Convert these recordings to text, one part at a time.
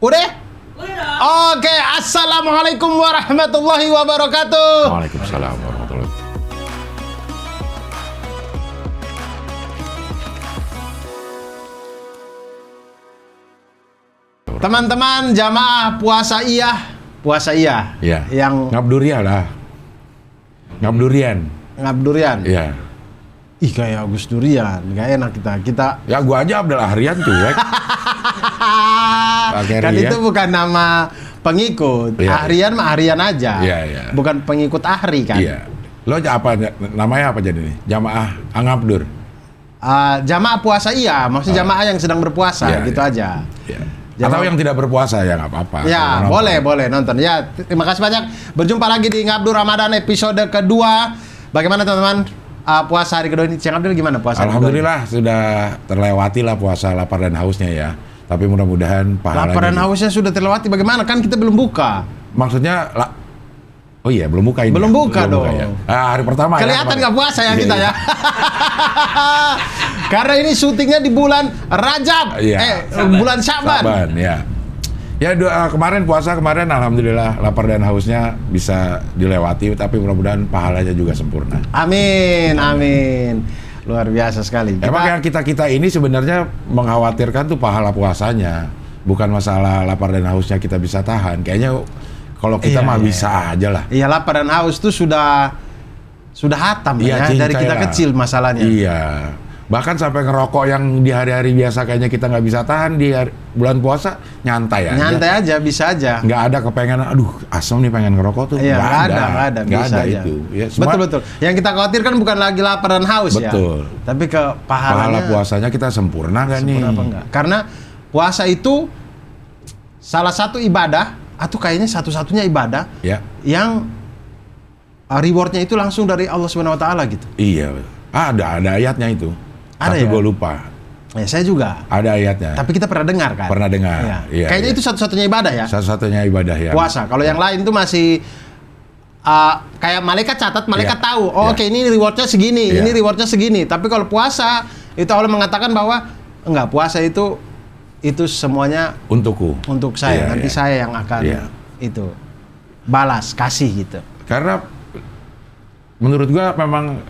Udah? Oke, assalamualaikum warahmatullahi wabarakatuh. Waalaikumsalam warahmatullahi wabarakatuh. Teman-teman jamaah puasa iya. Iya. Yang Ngabdurian lah. Ngabdurian. Iya. Ih, kayak Agus Durian, gak enak kita. Ya gua aja Abdel Ahrian cuek. Kan itu bukan nama pengikut. Iya. Ahrian mah Ahrian aja. Iya. Bukan pengikut Ahri kan. Iya. Lo apa namanya apa jadi nih? Jamaah Angabdur. Jamaah puasa iya, maksudnya jamaah yang sedang berpuasa gitu aja. Iya. Atau yang tidak berpuasa ya nggak apa-apa. Ya boleh nonton. Ya terima kasih banyak. Berjumpa lagi di Ngabdur Ramadan episode kedua. Bagaimana teman-teman puasa hari kedua ini? Ceng Abdul gimana puasa? Alhamdulillah sudah terlewati lah puasa lapar dan hausnya ya. Tapi mudah-mudahan pahalanya. Lapar dan hausnya sudah terlewati. Bagaimana kan kita belum buka? Maksudnya oh iya belum buka ini. Belum buka dong. Ya. Hari pertama. Kelihatan nggak puasa ya kita ya. Karena ini syutingnya di bulan Rajab, bulan Syaban. Ya. Ya kemarin puasa alhamdulillah lapar dan hausnya bisa dilewati, tapi mudah-mudahan pahalanya juga sempurna. Amin. Luar biasa sekali. Emang yang kita ini sebenarnya mengkhawatirkan tuh pahala puasanya, bukan masalah lapar dan hausnya kita bisa tahan. Kayaknya kalau kita bisa aja lah. Iya, lapar dan haus tuh sudah hatam ya dari kita kecil masalahnya. Iya. Bahkan sampai ngerokok yang di hari-hari biasa kayaknya kita nggak bisa tahan, di bulan puasa nyantai aja. Nyantai aja, bisa aja. Nggak ada kepengenan, aduh asam nih pengen ngerokok tuh. Iya, nggak ada, bisa aja. Itu. Ya, betul. Yang kita khawatirkan bukan lagi lapar dan haus ya. Betul. Tapi ke pahala puasanya kita sempurna nggak nih? Sempurna apa enggak? Karena puasa itu salah satu ibadah, atau kayaknya satu-satunya ibadah yang rewardnya itu langsung dari Allah Subhanahu Wa Taala gitu. Iya, ada ayatnya itu. Ada tapi ya? gue lupa. Ya saya juga. Ada ayatnya. Tapi kita pernah dengar kan? Pernah dengar. Iya. Kayaknya itu satu-satunya ibadah ya. Satu-satunya ibadah ya. Puasa. Kalau yang lain tuh masih kayak malaikat catat, malaikat tahu. Oh, oke, ini rewardnya segini, ini rewardnya segini. Tapi kalau puasa itu Allah mengatakan bahwa enggak, puasa itu semuanya untukku. Untuk saya. Nanti saya yang akan itu balas, kasih gitu. Karena menurut gua memang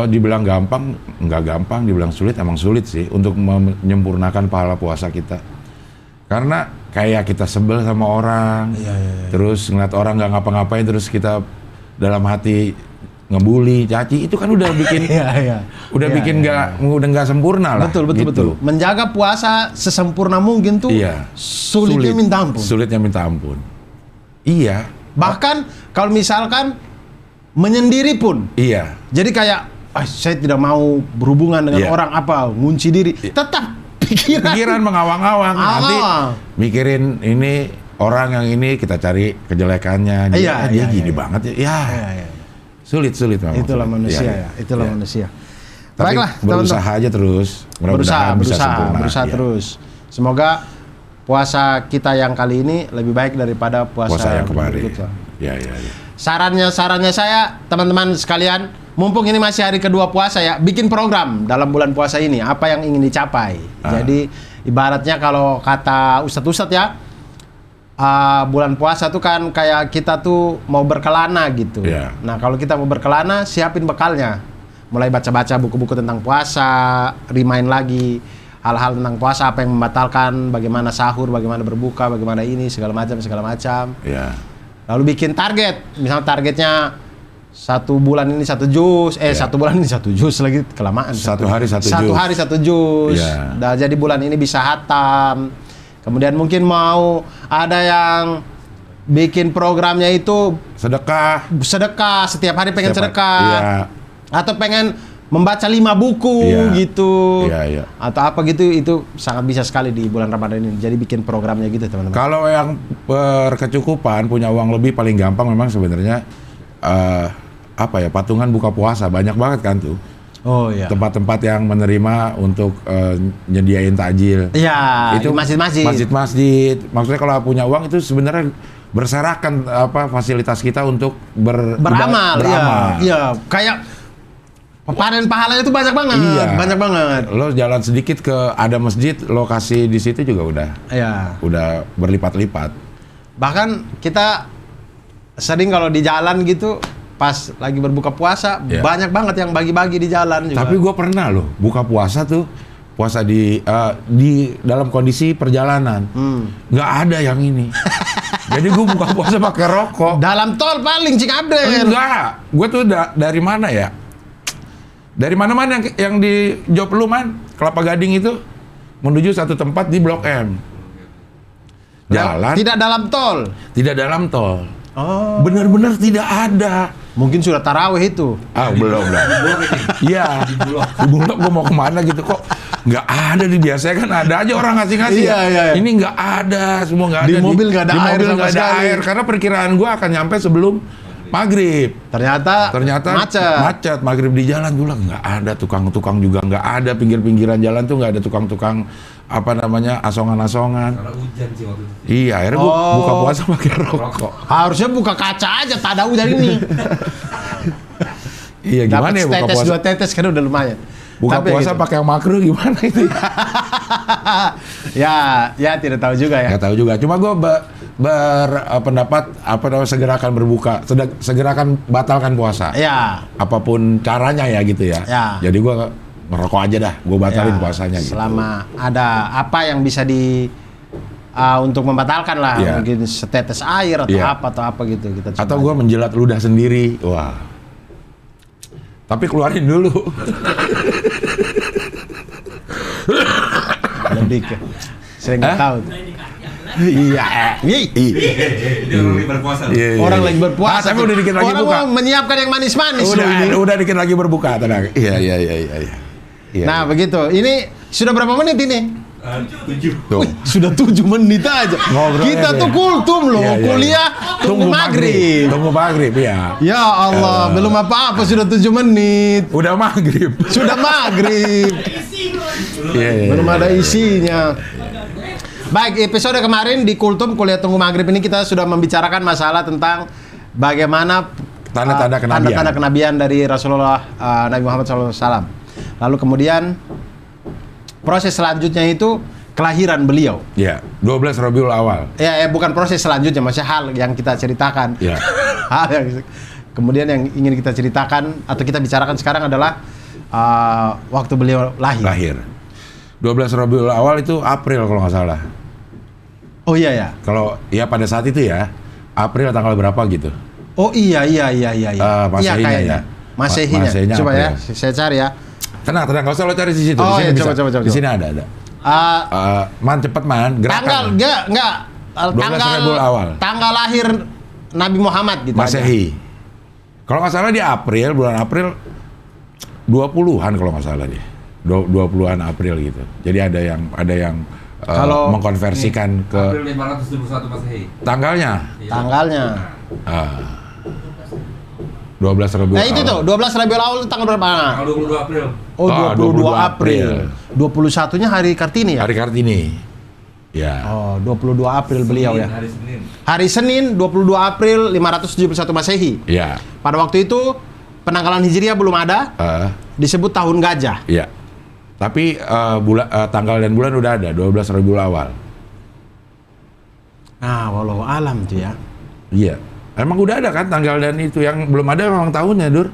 dibilang gampang, nggak gampang, dibilang sulit, emang sulit sih untuk menyempurnakan pahala puasa kita. Karena kayak kita sebel sama orang, terus ngeliat orang nggak ngapa-ngapain, terus kita dalam hati ngebully, caci, itu kan udah bikin, bikin udah nggak sempurna lah. Betul. Menjaga puasa sesempurna mungkin tuh sulitnya minta ampun. Sulitnya minta ampun. Iya. Bahkan kalau misalkan menyendiri pun. Iya. Jadi kayak saya tidak mau berhubungan dengan orang ngunci diri. Tetap pikiran mengawang-awang. Nanti mikirin ini orang yang ini kita cari kejelekannya. Dia gini banget ya. Sulit memang. Itulah manusia Itulah manusia. Tapi baiklah, berusaha teman-teman. aja terus. Berusaha terus. Semoga puasa kita yang kali ini lebih baik daripada puasa yang kemarin. Ya. Sarannya saya, teman-teman sekalian, mumpung ini masih hari kedua puasa ya, bikin program dalam bulan puasa ini, apa yang ingin dicapai. Jadi ibaratnya kalau kata ustadz ya, bulan puasa tuh kan kayak kita tuh mau berkelana gitu. Nah kalau kita mau berkelana, siapin bekalnya. Mulai baca-baca buku-buku tentang puasa, remind lagi hal-hal tentang puasa, apa yang membatalkan, bagaimana sahur, bagaimana berbuka, bagaimana ini, segala macam. Lalu bikin target, misalnya targetnya satu bulan ini 1 juz, 1 bulan ini 1 juz lagi kelamaan. Satu hari 1 juz. Nah, jadi bulan ini bisa hatam. Kemudian mungkin mau ada yang bikin programnya itu sedekah setiap hari pengen sedekah. Atau pengen membaca 5 buku gitu. Atau apa gitu, itu sangat bisa sekali di bulan Ramadan ini. Jadi bikin programnya gitu, teman-teman. Kalau yang berkecukupan, punya uang lebih, paling gampang memang sebenarnya patungan buka puasa. Banyak banget kan tuh. Oh iya. Tempat-tempat yang menerima untuk nyediain takjil. Iya, itu masjid-masjid. Maksudnya kalau punya uang itu sebenarnya berserakan fasilitas kita untuk beramal. Iya, kayak Panen pahalanya itu banyak banget. Iya. Banyak banget. Lo jalan sedikit ke ada masjid, lokasi di situ juga Iya. udah berlipat-lipat. Bahkan kita sering kalau di jalan gitu pas lagi berbuka puasa Iya. banyak banget yang bagi-bagi di jalan juga. Tapi gue pernah loh buka puasa tuh, puasa di dalam kondisi perjalanan, nggak ada yang ini. Jadi gue buka puasa pakai rokok. Dalam tol paling Cing Abder. Enggak, gue tuh dari mana ya? Dari mana-mana yang di job lu man, Kelapa Gading itu menuju satu tempat di Blok M. Jalan, Tidak dalam tol. tidak dalam tol. Oh. Bener-bener tidak ada. Mungkin sudah tarawih itu. Belum. Iya. Di Bulog gue mau kemana gitu kok nggak ada di biasanya kan ada aja orang ngasih-ngasih. Iya, iya. Ini nggak ada, semua nggak ada. Di mobil nggak ada di air mobil sama nggak ada sekali. air karena perkiraan gue akan nyampe sebelum maghrib. Ternyata Macet. Maghrib di jalan gue bilang nggak ada, tukang-tukang juga nggak ada, pinggir-pinggiran jalan tuh nggak ada tukang-tukang asongan-asongan. Karena hujan sih waktu itu. Iya, akhirnya gue buka puasa pakai rokok. Harusnya buka kaca aja, tak ada udah ini. Iya, gimana Dapat ya buka setetes, puasa? 2 tetes kan udah lumayan. Buka Tapi puasa gitu. pakai yang makro gimana itu? ya tidak tahu juga ya. Nggak tahu juga. Cuma gue berpendapat segera akan berbuka, segera akan batalkan puasa. Ya. Apapun caranya ya gitu ya. Ya. Jadi gue ngerokok aja dah, gue batalin Ya, puasanya gitu. selama ada apa yang bisa untuk membatalkan lah, Iya. mungkin setetes air atau Iya. apa gitu kita coba Atau gue aja. menjilat ludah sendiri, wah. Tapi keluarin dulu. lebih ke saya nggak Hah? tahu. Iya. Dia orang lagi berpuasa loh. Iya. Orang lagi berpuasa. Tapi udah dikit lagi orang buka. mau menyiapkan yang manis-manis loh ini. Udah dikit lagi berbuka, tenang. Iya. Iya. Nah begitu. Ini sudah berapa menit ini? 7. Tuh. Wih, sudah 7 menit aja. Ngobrolnya Kita deh. tuh kultum loh, Iya, iya, kuliah tunggu maghrib. Tunggu maghrib, ya. Ya Allah, belum apa-apa sudah 7 menit. Udah maghrib. Sudah maghrib. Iya. Belum ada isinya. Baik, episode kemarin di Kultum Kuliah Tunggu Maghrib ini kita sudah membicarakan masalah tentang bagaimana Tanda-tanda kenabian. tanda-tanda kenabian dari Rasulullah Nabi Muhammad SAW. Lalu kemudian proses selanjutnya itu kelahiran beliau. Iya, 12 Rabiul Awal. Ya, bukan proses selanjutnya, maksudnya hal yang kita ceritakan. Iya. Hal yang kemudian yang ingin kita ceritakan atau kita bicarakan sekarang adalah waktu beliau lahir. 12 Rabiul Awal itu April kalau nggak salah. Oh iya ya. Kalau ya pada saat itu ya, April tanggal berapa gitu. Oh iya. Iya Masehinya kayaknya. ya. Masehinya. Masehinya Coba ya, April. saya cari ya. Tenang, nggak usah lo cari di situ. Oh, Di sini iya, bisa. coba. Di sini ada. Man, cepet man, gerakan. Tanggal enggak 12 Rabiul Awal. Tanggal lahir Nabi Muhammad gitu aja. Masehi. Kalau nggak salah di April, bulan April 20-an kalau nggak salah dia. 20-an April gitu. Jadi ada yang Kalau- mengkonversikan ke April 571 Masehi. tanggalnya. Tanggalnya. 12 Rabiul Nah itu Awal. tuh, 12 Rabiul Awal itu tanggal berapa? Tanggal 22 April. Oh, 22 April. 21-nya hari Kartini ya? Hari Kartini. Ya. Oh, 22 April beliau ya. Hari Senin. Hari Senin 22 April 571 Masehi. Ya. Pada waktu itu penanggalan Hijriah belum ada, disebut tahun gajah. Ya. Tapi tanggal dan bulan udah ada, 12 Rabiul Awal. Nah, walau alam tuh ya. Iya. Emang udah ada kan tanggal dan itu, yang belum ada memang tahunnya, Dur.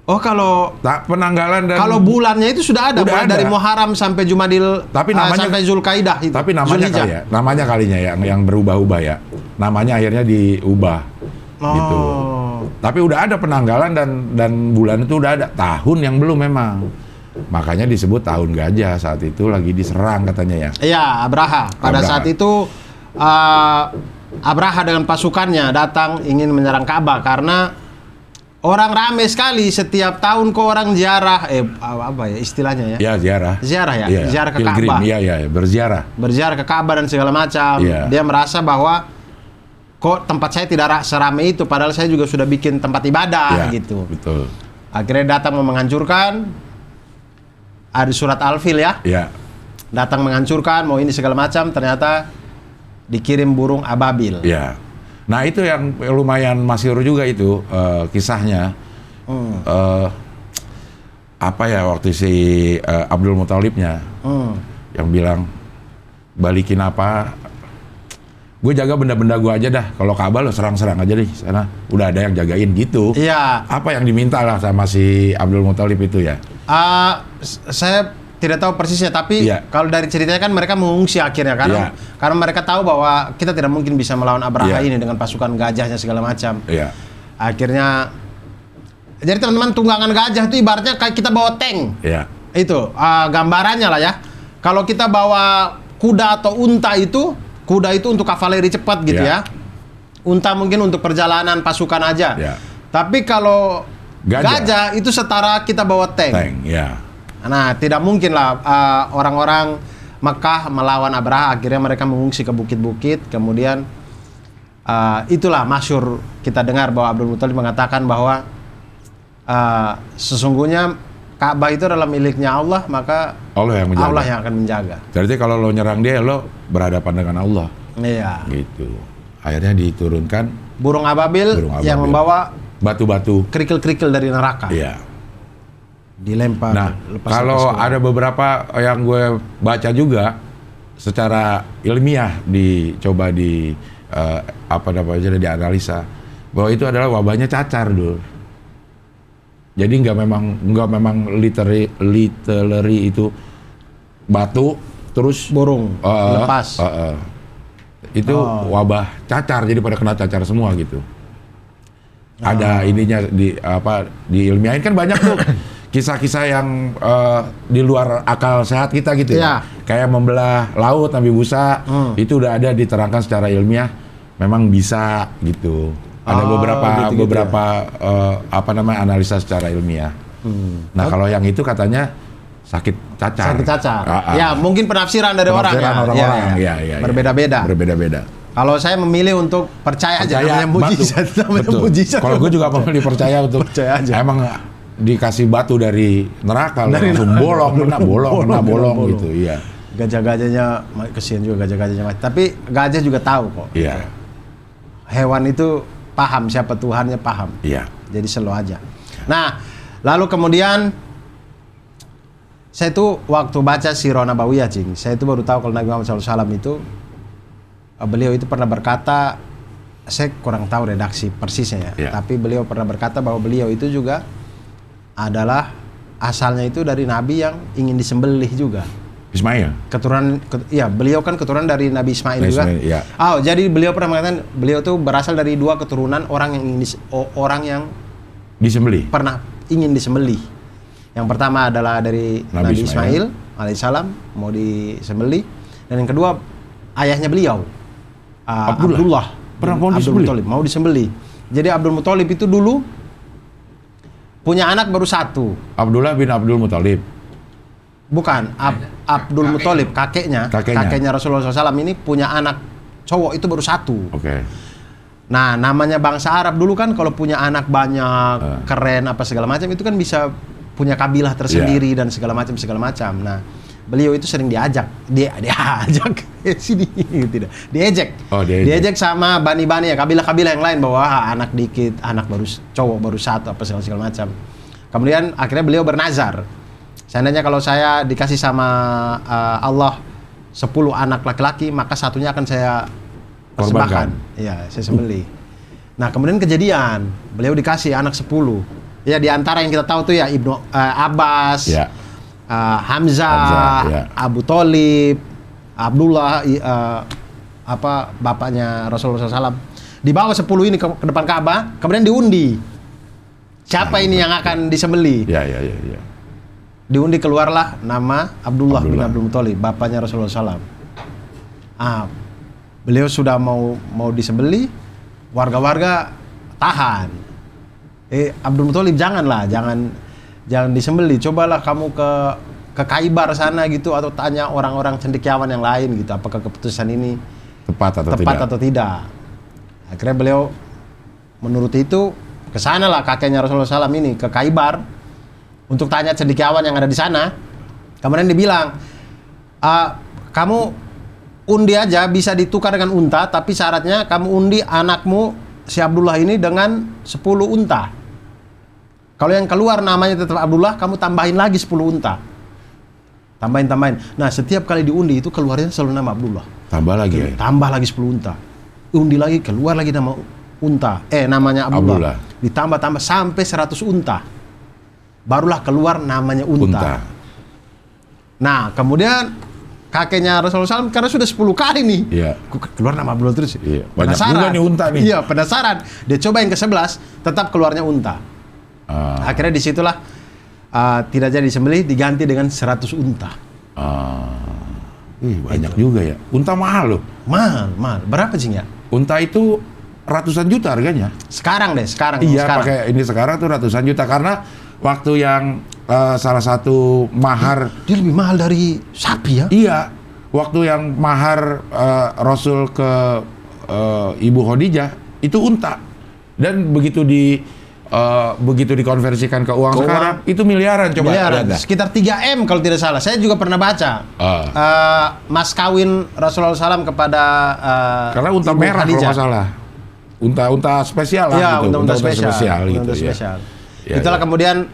Oh, kalau Penanggalan dan bulannya itu sudah ada, Udah mulai ada. dari Muharram sampai Jumadil, Tapi namanya- sampai Zulkaidah itu. tapi namanya Zulhijjah. kali ya, namanya kalinya yang berubah-ubah ya. Namanya akhirnya diubah. Oh. Gitu. Tapi udah ada penanggalan dan bulan itu udah ada, tahun yang belum memang. Makanya disebut tahun gajah, saat itu lagi diserang katanya ya. Iya, Abraha. Pada Abraha. saat itu Abraha dengan pasukannya datang ingin menyerang Ka'bah karena orang ramai sekali setiap tahun ke orang ziarah apa ya istilahnya ya? Ya, ziarah. Ziarah ya? Iya, Ziarah ke pilgrim, Ka'bah. iya, berziarah. Berziarah ke Ka'bah dan segala macam. Iya. Dia merasa bahwa kok tempat saya tidak seramai itu padahal saya juga sudah bikin tempat ibadah Iya, gitu. Betul. Akhirnya datang mau menghancurkan. Ada surat Al-Fil ya. Ya. Datang menghancurkan, mau ini segala macam, ternyata dikirim burung ababil. Ya. Nah, itu yang lumayan masyhur juga itu kisahnya. apa ya waktu si Abdul Muthalibnya yang bilang balikin apa, gue jaga benda-benda gue aja dah, kalau Ka'bah lo serang-serang aja deh sana, udah ada yang jagain gitu. Iya. Apa yang diminta lah sama si Abdul Muthalib itu ya? Saya tidak tahu persisnya, tapi Iya. kalau dari ceritanya kan mereka mengungsi akhirnya karena mereka tahu bahwa kita tidak mungkin bisa melawan Abraha ini dengan pasukan gajahnya segala macam. Iya. Akhirnya, jadi teman-teman, tunggangan gajah itu ibaratnya kayak kita bawa tank. Iya. Itu gambarannya lah ya. Kalau kita bawa kuda atau unta itu, kuda itu untuk kavaleri cepat gitu ya. Unta mungkin untuk perjalanan pasukan aja. Iya. Tapi kalau gajah itu setara kita bawa tank. Tank, ya. Nah, tidak mungkin lah orang-orang Mekah melawan Abraha. Akhirnya mereka mengungsi ke bukit-bukit. Kemudian itulah masyhur kita dengar bahwa Abdul Muthalib mengatakan bahwa sesungguhnya Ka'bah itu adalah miliknya Allah, maka Allah yang menjaga. Allah yang akan menjaga. Berarti kalau lo nyerang dia, lo berhadapan dengan Allah. Iya. Gitu. Akhirnya diturunkan Burung ababil yang membawa batu-batu. kerikil-kerikil dari neraka. Iya. Dilempar. Nah, kalau ada beberapa yang gue baca juga secara ilmiah dicoba dianalisa bahwa itu adalah wabahnya cacar dulu. Jadi nggak memang literally itu batu terus burung lepas. Itu wabah cacar, jadi pada kena cacar semua gitu. Ada ininya diilmiahin kan banyak tuh. Kisah-kisah yang di luar akal sehat kita gitu ya. Kayak membelah laut Nabi Musa, itu udah ada diterangkan secara ilmiah, memang bisa gitu. Ada beberapa analisa secara ilmiah. Nah, kalau yang itu katanya sakit cacar. Sakit cacar. Ya, mungkin penafsiran dari orang-orang. Ya. Berbeda-beda. Kalau saya memilih untuk percaya aja namanya mujizat. Kalau gue juga memilih percaya untuk percaya aja. Emang dikasih batu dari neraka langsung bolong gitu. Iya. Gajah-gajahnya kesian juga gajah-gajahnya mati. Tapi gajah juga tahu kok. Iya. Hewan itu paham siapa Tuhannya, paham. Iya. Jadi slow aja. Nah, lalu kemudian saya tuh waktu baca Sirah Nabawiyah, Cing, saya itu baru tahu kalau Nabi Muhammad SAW itu beliau itu pernah berkata, saya kurang tahu redaksi persisnya ya, tapi beliau pernah berkata bahwa beliau itu juga adalah asalnya itu dari Nabi yang ingin disembelih juga. Ismail. Beliau kan keturunan dari Nabi Ismail juga. Iya. Jadi beliau pernah mengatakan beliau tuh berasal dari dua keturunan orang yang disembelih. Pernah ingin disembelih. Yang pertama adalah dari Nabi Ismail alaihissalam mau disembelih, dan yang kedua ayahnya beliau Abdullah mau disembelih. Jadi Abdul Muthalib itu dulu punya anak baru satu. Abdullah bin Abdul Muthalib. Bukan, Abdul Muthalib, kakeknya Rasulullah SAW ini punya anak cowok itu baru satu. Oke. Nah, namanya bangsa Arab dulu kan kalau punya anak banyak, keren apa segala macam itu kan bisa punya kabilah tersendiri dan segala macam. Nah, beliau itu sering diajak diejek sama bani-bani ya, kabilah-kabilah yang lain bahwa anak dikit, anak baru cowok baru satu apa segala macam. Kemudian akhirnya beliau bernazar, seandainya kalau saya dikasih sama Allah 10 anak laki-laki, maka satunya akan saya persembahkan. Iya, saya sembelih. Nah, kemudian kejadian, beliau dikasih anak 10. Ya, di antara yang kita tahu tuh ya Ibnu Abbas, Hamzah, Abu Thalib, Abdullah, bapaknya Rasulullah SAW. Dibawa 10 ini ke depan Ka'bah, kemudian diundi. Siapa ini yang akan disembelih? Iya. Diundi keluarlah nama Abdullah bin Abdul Muthalib, bapaknya Rasulullah SAW. Beliau sudah mau disembelih, warga-warga tahan. Abdul Muthalib jangan disembelih. Cobalah kamu ke Khaybar sana gitu, atau tanya orang-orang cendekiawan yang lain gitu, apakah keputusan ini tepat atau tidak. Akhirnya beliau menuruti itu, ke sana lah kakeknya Rasulullah SAW ini ke Khaybar untuk tanya cendekiawan yang ada di sana. Kemudian dibilang, kamu undi aja, bisa ditukar dengan unta, tapi syaratnya kamu undi anakmu si Abdullah ini dengan 10 unta. Kalau yang keluar namanya tetap Abdullah, kamu tambahin lagi 10 unta. Tambahin. Nah, setiap kali diundi itu keluarnya selalu nama Abdullah. Tambah lagi ya. Tambah lagi 10 unta. Undi lagi, keluar lagi nama unta. Namanya Abdullah. Ditambah sampai 100 unta. Barulah keluar namanya unta. Nah, kemudian kakeknya Rasulullah SAW karena sudah 10 kali nih. Iya. Keluar nama Abdullah terus. Iya. Banyak juga nih unta nih. Iya, penasaran. Dia coba yang ke-11, tetap keluarnya unta. Akhirnya disitulah tidak jadi disembelih, diganti dengan 100 unta. Banyak juga ya. Unta mahal loh. Mahal. Berapa sih ya? Unta itu ratusan juta harganya. Sekarang. Iya, pakai ini sekarang tuh ratusan juta karena waktu yang salah satu mahar. Dia lebih mahal dari sapi ya? Iya. Waktu yang mahar Rasul ke Ibu Khadijah itu unta. Dan begitu dikonversikan ke uang sekarang itu miliaran. Coba miliaran. Sekitar 3M kalau tidak salah. Saya juga pernah baca mas kawin Rasulullah SAW kepada karena unta Ibu merah Khadijah. kalau nggak salah. Unta spesial lah gitu. Unta spesial gitu ya. spesial. Ya, Itulah ya. kemudian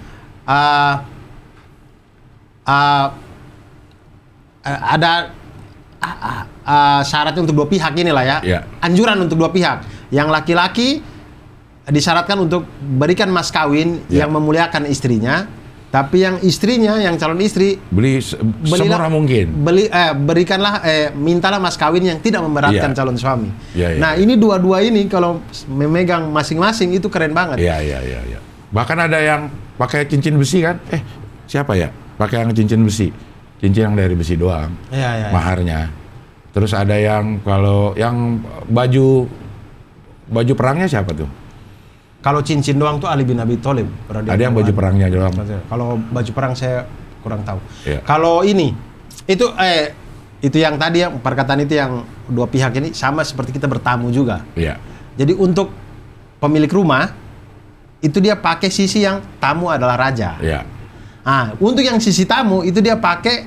ada syaratnya untuk dua pihak inilah ya. Ya. Anjuran untuk dua pihak. Yang laki-laki disyaratkan untuk berikan mas kawin yang memuliakan istrinya, tapi yang istrinya, yang calon istri semurah mungkin. Mintalah mas kawin yang tidak memberatkan calon suami. Nah, ini dua-dua ini kalau memegang masing-masing itu keren banget. Iya. Bahkan ada yang pakai cincin besi kan? Siapa ya? Pakai yang cincin besi. Cincin yang dari besi doang. Iya. Maharnya. Terus ada yang kalau yang baju perangnya siapa tuh? Kalau cincin doang tuh Ali bin Abi Thalib. Ada yang baju perangnya doang. Kalau baju perang saya kurang tahu. Iya. Kalau ini itu yang tadi yang perkataan itu yang dua pihak ini sama seperti kita bertamu juga. Iya. Jadi untuk pemilik rumah itu dia pakai sisi yang tamu adalah raja. Iya. Untuk yang sisi tamu itu dia pakai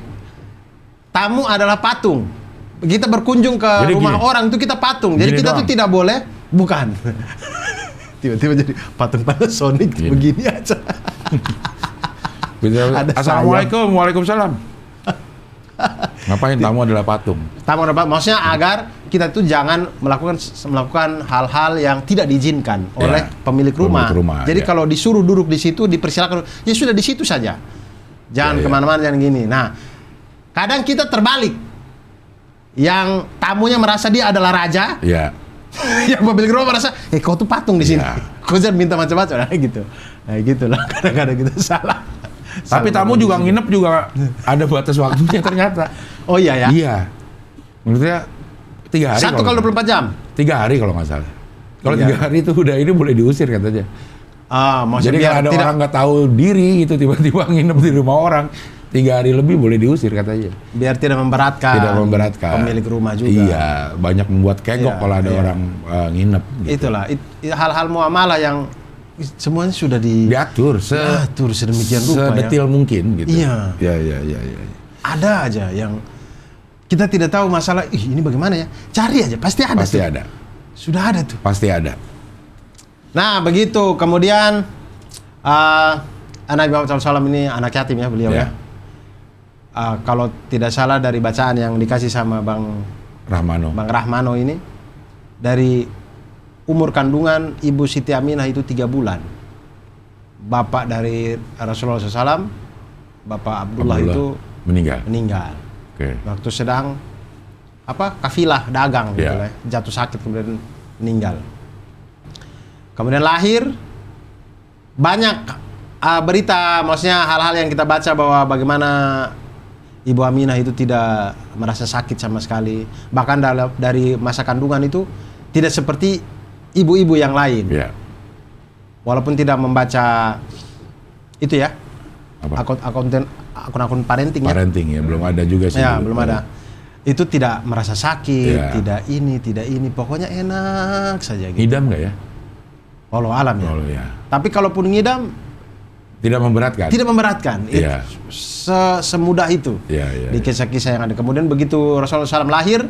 tamu adalah patung. Kita berkunjung ke rumah orang itu kita patung. Jadi kita tuh tidak boleh bukan. Tiba-tiba jadi patung Panasonic begini aja. Assalamualaikum, waalaikumsalam. Ngapain tamu adalah patung? Tamu adalah patung, maksudnya agar kita tuh jangan melakukan hal-hal yang tidak diizinkan oleh pemilik rumah. Jadi kalau disuruh duduk di situ, dipersilakan, ya sudah di situ saja. Jangan kemana-mana, jangan gini. Nah, kadang kita terbalik. Yang tamunya merasa dia adalah raja. Iya. Yang pemilik rumah merasa, kau tuh patung di sini. Kau jangan minta macam-macam. Nah, gitu. Nah, gitulah. Kadang-kadang kita salah. Tapi tamu juga nginep juga ada batas waktunya ternyata. Oh iya ya? Iya. Menurutnya 3 hari. 1 kali 24 jam? 3 hari kalau nggak salah. Kalau 3 hari itu udah ini boleh diusir katanya. Jadi kalau ada orang nggak tahu diri gitu tiba-tiba nginep di rumah orang, 3 hari lebih boleh diusir katanya. Biar tidak memberatkan. Tidak memberatkan. Pemilik rumah juga. Iya, banyak membuat kegok kalau ada orang nginep. Gitu. Itulah hal-hal muamalah yang semuanya sudah diatur sedemikian rupa sedetil mungkin gitu. Iya. Iya. Ada aja yang kita tidak tahu masalah. Ini bagaimana ya? Cari aja, pasti ada. Pasti ada. Sudah ada tuh. Pasti ada. Nah, begitu. Kemudian Nabi Muhammad SAW ini anak yatim ya beliau ya. Kalau tidak salah dari bacaan yang dikasih sama Bang Rahmano ini, dari umur kandungan Ibu Siti Aminah itu 3 bulan. Bapak dari Rasulullah SAW, Bapak Abdullah itu meninggal. Okay. Waktu sedang kafilah dagang gitu lah, jatuh sakit kemudian meninggal. Kemudian lahir, banyak berita, maksudnya hal-hal yang kita baca bahwa bagaimana Ibu Aminah itu tidak merasa sakit sama sekali. Bahkan dari masa kandungan itu tidak seperti ibu-ibu yang lain. Yeah. Walaupun tidak membaca itu ya. Akun-akun parenting ya. Parenting ya, belum ada juga sih. Ya, belum ada. Itu tidak merasa sakit, tidak ini, pokoknya enak saja gitu. Ngidam nggak ya? Wallahu alam ya. Ya. Tapi kalaupun ngidam tidak memberatkan. Tidak memberatkan. Yeah. Semudah itu. Di kisah-kisah yang ada. Kemudian begitu Rasulullah SAW lahir,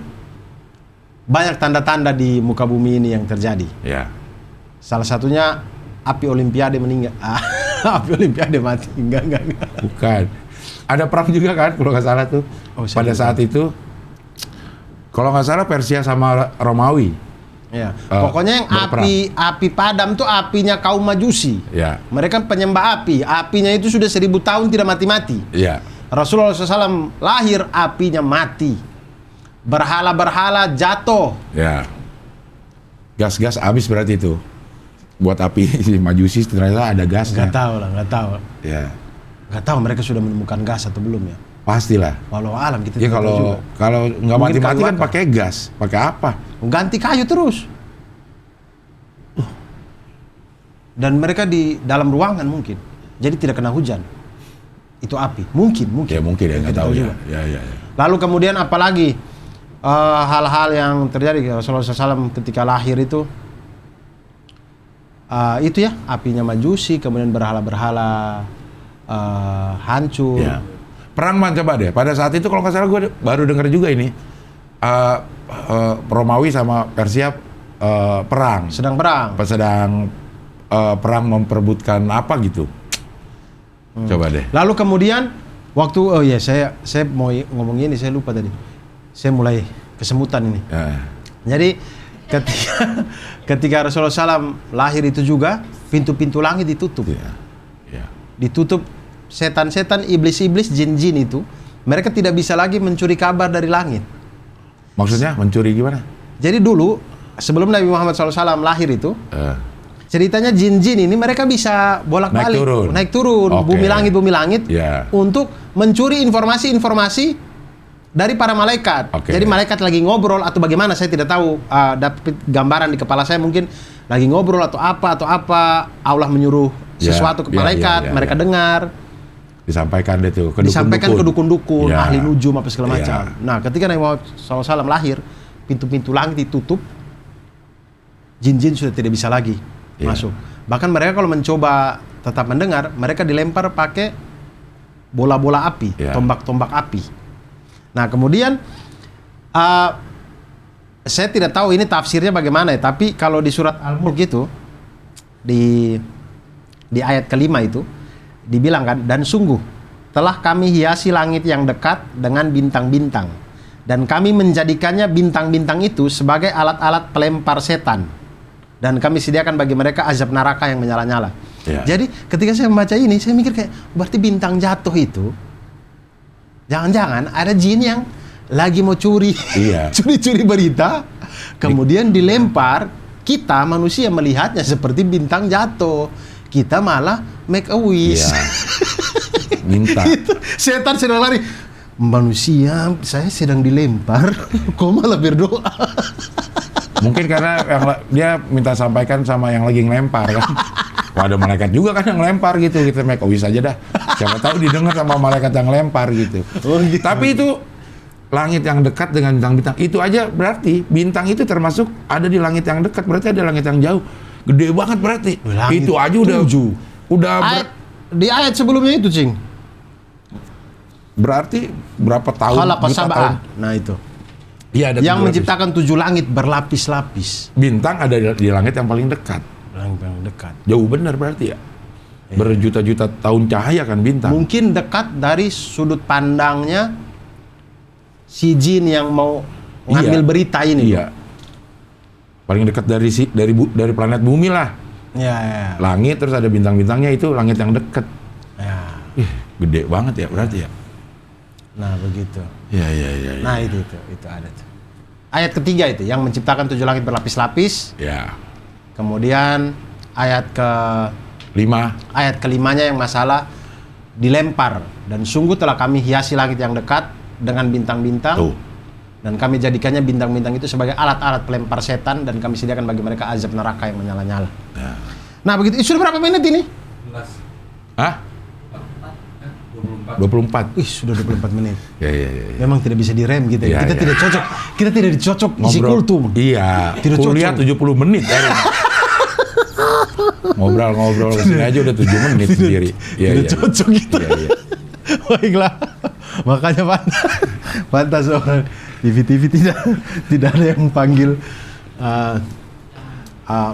banyak tanda-tanda di muka bumi ini yang terjadi. Ya. Salah satunya api Olimpiade meninggal. Api Olimpiade mati. Enggak. Bukan. Ada perang juga kan kalau nggak salah tuh. Pada saat itu kalau nggak salah Persia sama Romawi. Ya. Pokoknya yang api padam tuh apinya kaum Majusi. Ya. Mereka penyembah api. Apinya itu sudah 1000 tahun tidak mati-mati. Ya. Rasulullah SAW lahir apinya mati. Berhala-berhala jatuh. Ya. Gas-gas habis berarti itu. Buat api Majusi ternyata ada gasnya. Nggak tahu. Ya. Nggak tahu mereka sudah menemukan gas atau belum ya. Pastilah. Walau alam kita Ya tidak tahu juga. kalau nggak Mungkin mati-mati kayu kan bakar. pakai gas, pakai apa? Ganti kayu terus. Dan mereka di dalam ruangan mungkin. Jadi tidak kena hujan. Itu api. Mungkin. Ya mungkin ya, nggak Kita tahu ya. juga. Ya. Lalu kemudian apalagi hal-hal yang terjadi Rasulullah SAW ketika lahir itu ya apinya Majusi, kemudian berhala-berhala hancur. Ya. Perang man coba deh. Pada saat itu kalau nggak salah gue baru dengar juga ini Romawi sama Persia perang. Sedang perang. Sedang perang memperebutkan apa gitu. Coba deh. Lalu kemudian waktu saya mau ngomong ini, saya lupa tadi. Saya mulai kesemutan ini. Ya. Jadi ketika Rasulullah SAW lahir itu juga pintu-pintu langit ditutup. Ya. Ditutup, setan-setan, iblis-iblis, jin-jin itu mereka tidak bisa lagi mencuri kabar dari langit. Maksudnya mencuri gimana? Jadi dulu sebelum Nabi Muhammad SAW lahir itu ceritanya jin-jin ini mereka bisa bolak-balik naik turun Oke. bumi langit Ya. untuk mencuri informasi-informasi dari para malaikat. Oke. Jadi malaikat lagi ngobrol atau bagaimana saya tidak tahu, dapat gambaran di kepala saya mungkin lagi ngobrol atau apa Allah menyuruh sesuatu ke malaikat, mereka dengar, disampaikan deh tuh ke disampaikan ke dukun-dukun, Ya. ahli nujum apa segala Ya. macam. Nah, ketika Nabi Muhammad SAW lahir, pintu-pintu langit ditutup, jin-jin sudah tidak bisa lagi masuk. Bahkan mereka kalau mencoba tetap mendengar, mereka dilempar pakai bola-bola api, tombak-tombak api. Nah, kemudian saya tidak tahu ini tafsirnya bagaimana ya, tapi kalau di surat Al-Mulk itu di ayat kelima itu dibilang kan, dan sungguh telah kami hiasi langit yang dekat dengan bintang-bintang, dan kami menjadikannya bintang-bintang itu sebagai alat-alat pelempar setan, dan kami sediakan bagi mereka azab neraka yang menyala-nyala. Jadi ketika saya membaca ini, saya mikir kayak berarti bintang jatuh itu jangan-jangan ada jin yang lagi mau curi curi berita, kemudian dilempar. Kita manusia melihatnya seperti bintang jatuh, kita malah make a wish. Minta. Setan sedang lari, manusia saya sedang dilempar, kok malah berdoa. Mungkin karena dia minta sampaikan sama yang lagi ngelempar kan. Wah, ada malaikat juga kan yang ngelempar gitu, kita make a wish aja dah. Siapa tahu didengar sama malaikat yang ngelempar gitu. Tapi itu langit yang dekat dengan bintang-bintang itu aja berarti bintang itu termasuk ada di langit yang dekat, berarti ada langit yang jauh. Gede banget berarti. Itu aja udah di ayat sebelumnya itu, Cing. Berarti berapa tahun? Tahun. Nah itu. Iya, ada yang menciptakan 7 langit berlapis-lapis. Bintang ada di langit yang paling dekat. Langit yang dekat. Jauh benar berarti ya. Berjuta-juta tahun cahaya kan bintang. Mungkin dekat dari sudut pandangnya si jin yang mau ngambil berita ini. Iya. Paling dekat dari planet bumi lah. Ya. Langit terus ada bintang-bintangnya, itu langit yang dekat. Ya. Gede banget ya berarti ya. Nah begitu. Ya. Nah itu ada tuh. Ayat ketiga itu yang menciptakan 7 langit berlapis-lapis. Ya. Kemudian ayat ayat kelimanya yang masalah dilempar, dan sungguh telah kami hiasi langit yang dekat dengan bintang-bintang. Dan kami jadikannya bintang-bintang itu sebagai alat-alat pelempar setan, dan kami sediakan bagi mereka azab neraka yang menyala-nyala. Nah begitu. Sudah berapa menit ini? 11. Hah? 24. Ih, sudah 24 menit. Ya. Memang tidak bisa direm gitu ya. Kita tidak cocok. Kita tidak dicocok isi kultum. Iya. Tidak kuliah cocok. 70 menit. Ngobrol kesini aja udah 7 menit sendiri. Tidak cocok gitu. Iya. Baiklah. Makanya pantas orang TV tidak ada yang panggil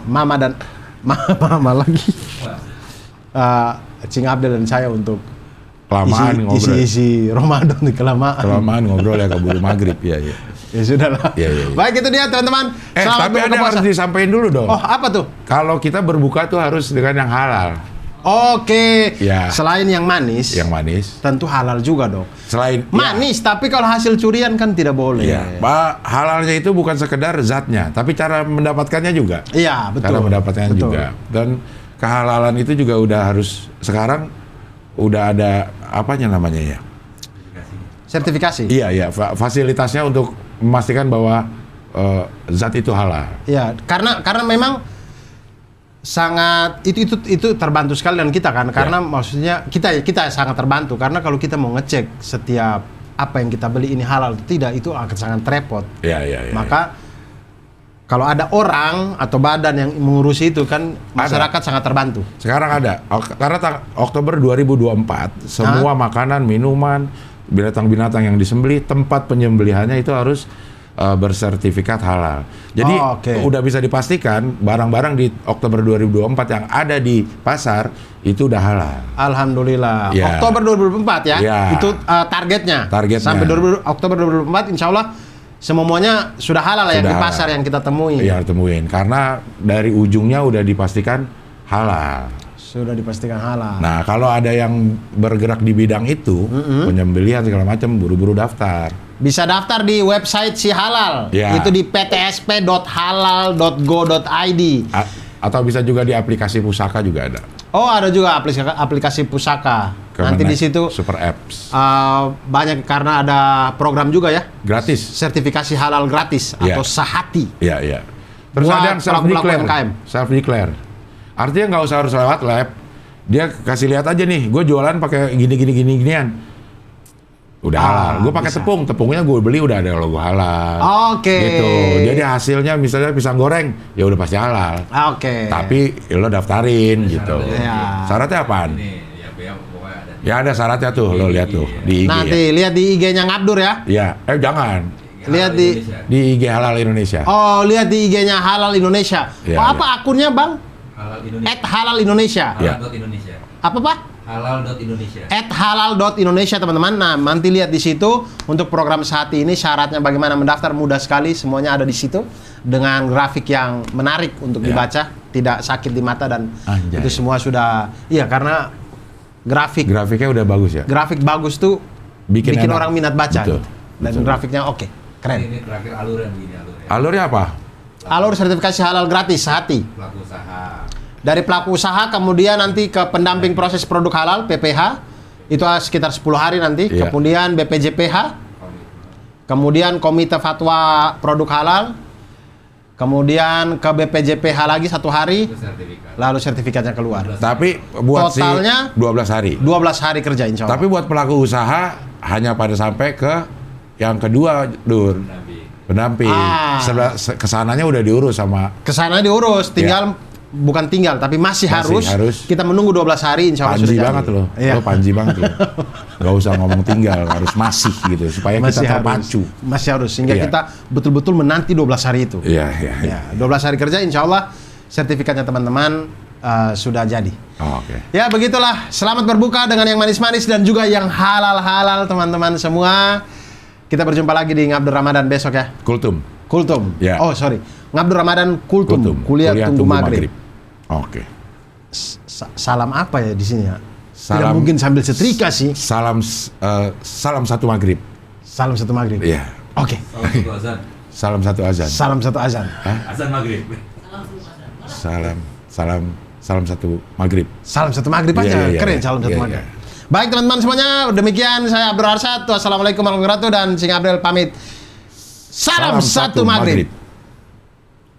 mama dan mama lagi. Cing Abdel dan saya untuk Kelamaan ngobrol. isi Ramadan di kelamaan. Kelamaan ngobrol ya keburu maghrib ya. Ya sudah lah. Iya. Baik, itu dia teman-teman. Selamat Tapi ada berbuka yang harus puasa. disampaikan dulu dong. Oh, apa tuh? Kalau kita berbuka tuh harus dengan yang halal. Oke. Ya. Selain yang manis, Yang manis. tentu halal juga dong. Selain Manis, tapi kalau hasil curian kan tidak boleh. Ya, halalnya itu bukan sekedar zatnya, tapi cara mendapatkannya juga. Iya, betul. Cara mendapatkannya Betul. juga. Dan kehalalan itu juga udah harus sekarang udah ada apanya namanya ya? Sertifikasi. Iya, fasilitasnya untuk memastikan bahwa zat itu halal. Iya, karena memang sangat itu terbantu sekali dan kita kan, karena maksudnya kita sangat terbantu karena kalau kita mau ngecek setiap apa yang kita beli ini halal atau tidak, itu akan sangat repot. Iya. Maka kalau ada orang atau badan yang mengurusi itu kan, masyarakat sangat terbantu. Sekarang ada, karena Oktober 2024 semua makanan, minuman, binatang-binatang yang disembelih, tempat penyembelihannya itu harus bersertifikat halal. Jadi udah bisa dipastikan barang-barang di Oktober 2024 yang ada di pasar itu udah halal. Alhamdulillah. Ya. Oktober 2024 ya. Itu targetnya. Sampai Oktober 2024 insya Allah semuanya sudah halal yang di pasar yang kita temui. Iya, temuin. Karena dari ujungnya udah dipastikan halal. Sudah dipastikan halal. Nah, kalau ada yang bergerak di bidang itu, penyembelihan segala macam, buru-buru daftar. Bisa daftar di website si halal. Ya. Itu di ptsp.halal.go.id. Atau bisa juga di aplikasi pusaka juga ada. Oh, ada juga aplikasi pusaka. Nanti di situ Super Apps. banyak karena ada program juga ya. Gratis. Sertifikasi halal gratis atau sahati. Iya. Terus Buat ada yang pelaku-pelaku UMKM. Self-declare. Artinya nggak usah harus lewat lab. Dia kasih lihat aja nih, gue jualan pakai ginian. Udah halal. Gue pakai tepungnya gue beli udah ada logo halal. Oke. Gitu. Jadi hasilnya misalnya pisang goreng, ya udah pasti halal. Oke. Tapi lo daftarin gitu. Ya. Syaratnya apaan? pokoknya ada. Ya ada syaratnya tuh, lo lihat tuh di IG. Nanti lihat di IG-nya Ngabdur ya. Ya, jangan. Lihat Di IG Halal Indonesia. Oh, lihat di IG-nya Halal Indonesia. Ya, apa akunnya, Bang? Halal Indonesia. @halal Indonesia. Halal.indonesia. Apa, Pak? Halal.indonesia. @halal.indonesia, teman-teman. Nah, nanti lihat di situ untuk program sehati ini syaratnya bagaimana mendaftar, mudah sekali, semuanya ada di situ dengan grafik yang menarik untuk dibaca, tidak sakit di mata dan itu semua sudah karena grafiknya udah bagus ya. Grafik bagus tuh bikin orang minat baca. Betul. Gitu. Dan grafiknya oke, keren. Ini terakhir alurnya begini alurnya. Alurnya apa? Alur sertifikasi halal gratis sehati. Pelaku usaha. Dari pelaku usaha kemudian nanti ke pendamping proses produk halal PPH itu sekitar 10 hari nanti. Kemudian BPJPH, kemudian Komite Fatwa Produk Halal, kemudian ke BPJPH lagi 1 hari, lalu sertifikatnya keluar. Tapi buat totalnya 12 hari. 12 hari kerja insya Allah. Tapi buat pelaku usaha hanya pada sampai ke yang kedua, Dur. Pendamping. Kesananya udah diurus sama. Kesana diurus, tinggal bukan tinggal, tapi masih harus kita menunggu 12 hari insya Allah Panji sudah banget jadi. loh. Lo panji banget loh. Gak usah ngomong tinggal, harus masih gitu supaya Masih kita terpacu. Masih harus sehingga kita betul-betul menanti 12 hari itu. Iya. 12 hari kerja insya Allah sertifikatnya teman-teman sudah jadi. Oke. Ya begitulah, selamat berbuka dengan yang manis-manis dan juga yang halal-halal teman-teman semua. Kita berjumpa lagi di Ngabdur Ramadan besok ya. Kultum. Ya. Oh sorry, Ngabdur Ramadan Kultum. Kuliah tunggu maghrib. Oke. Salam apa ya di sini ya? Tidak Salam, mungkin sambil setrika sih. Salam satu maghrib. Salam satu maghrib. Iya. Oke. Salam satu azan. Salam satu azan. Azan maghrib. Salam satu maghrib. Salam satu maghrib aja. Keren salam satu maghrib. Baik teman-teman semuanya, demikian saya Abdul Arsyad. Wassalamualaikum warahmatullahi wabarakatuh dan Sing Abdel pamit. Salam satu maghrib.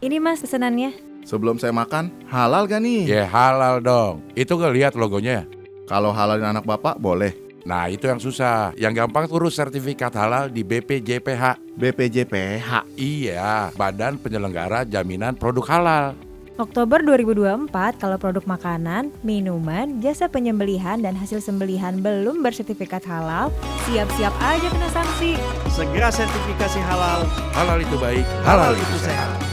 Ini Mas pesanannya. Sebelum saya makan, halal gak nih? Ya halal dong. Itu gak lihat logonya. Kalau halalin anak bapak, boleh. Nah itu yang susah. Yang gampang urus sertifikat halal di BPJPH. BPJPH? Iya, Badan Penyelenggara Jaminan Produk Halal. Oktober 2024, kalau produk makanan, minuman, jasa penyembelihan, dan hasil sembelihan belum bersertifikat halal, siap-siap aja kena sanksi. Segera sertifikasi halal. Halal itu baik, Halal itu sehat.